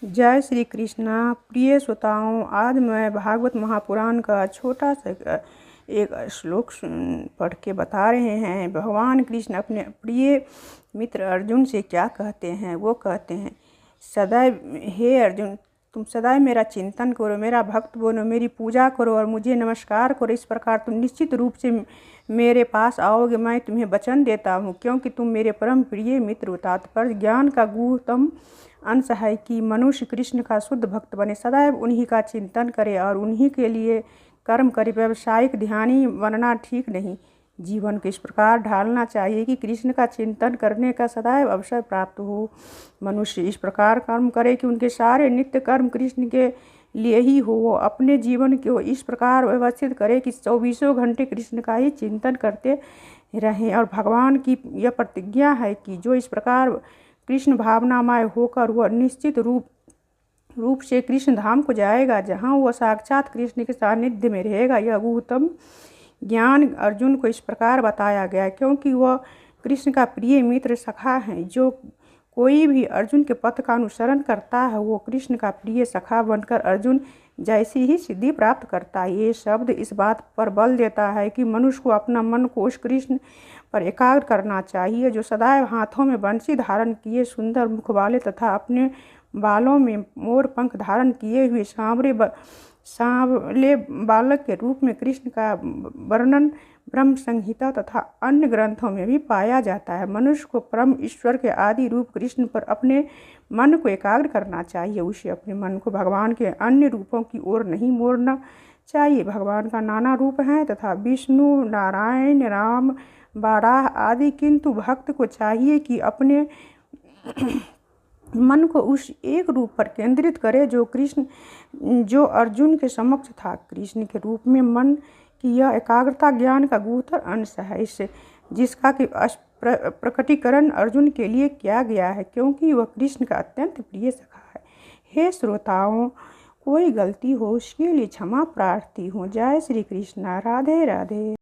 जय श्री कृष्णा। प्रिय श्रोताओं, आज मैं भागवत महापुराण का छोटा सा एक श्लोक पढ़ के बता रहे हैं। भगवान कृष्ण अपने प्रिय मित्र अर्जुन से क्या कहते हैं। वो कहते हैं, सदैव हे अर्जुन, तुम सदैव मेरा चिंतन करो, मेरा भक्त बनो, मेरी पूजा करो और मुझे नमस्कार करो। इस प्रकार तुम निश्चित रूप से मेरे पास आओगे। मैं तुम्हें वचन देता हूँ, क्योंकि तुम मेरे परम प्रिय मित्र हो। तात्पर्य, ज्ञान का गुह्यतम अंश है कि मनुष्य कृष्ण का शुद्ध भक्त बने, सदैव उन्हीं का चिंतन करे और उन्हीं के लिए कर्म करे। व्यावसायिक ध्यानी बनना ठीक नहीं। जीवन को इस प्रकार ढालना चाहिए कि कृष्ण का चिंतन करने का सदैव अवसर प्राप्त हो। मनुष्य इस प्रकार कर्म करे कि उनके सारे नित्य कर्म कृष्ण के लिए ही हो। वो अपने जीवन को इस प्रकार व्यवस्थित करे कि 24 घंटे कृष्ण का ही चिंतन करते रहें। और भगवान की यह प्रतिज्ञा है कि जो इस प्रकार कृष्ण भावनामय होकर वह निश्चित रूप से कृष्ण धाम को जाएगा, जहाँ वह साक्षात कृष्ण के सानिध्य में रहेगा। यह गुह्यतम ज्ञान अर्जुन को इस प्रकार बताया गया, क्योंकि वह कृष्ण का प्रिय मित्र सखा है। जो कोई भी अर्जुन के पथ का अनुसरण करता है, वो कृष्ण का प्रिय सखा बनकर अर्जुन जैसी ही सिद्धि प्राप्त करता है। ये शब्द इस बात पर बल देता है कि मनुष्य को अपना मन को उस कृष्ण पर एकाग्र करना चाहिए, जो सदैव हाथों में बंसी धारण किए, सुंदर मुख वाले तथा अपने बालों में मोर पंख धारण किए हुए सांवले बालक के रूप में कृष्ण का वर्णन ब्रह्म संहिता तथा अन्य ग्रंथों में भी पाया जाता है। मनुष्य को परम ईश्वर के आदि रूप कृष्ण पर अपने मन को एकाग्र करना चाहिए। उसे अपने मन को भगवान के अन्य रूपों की ओर नहीं मोड़ना चाहिए। भगवान का नाना रूप है तथा विष्णु, नारायण, राम, बाराह आदि, किंतु भक्त को चाहिए कि अपने मन को उस एक रूप पर केंद्रित करे जो अर्जुन के समक्ष था। कृष्ण के रूप में मन की यह एकाग्रता ज्ञान का गुह्यतर अंश है, इससे जिसका कि प्रकटीकरण अर्जुन के लिए किया गया है, क्योंकि वह कृष्ण का अत्यंत प्रिय सखा है। हे श्रोताओं, कोई गलती हो उसके लिए क्षमा प्रार्थी हूँ। जय श्री कृष्णा। राधे राधे।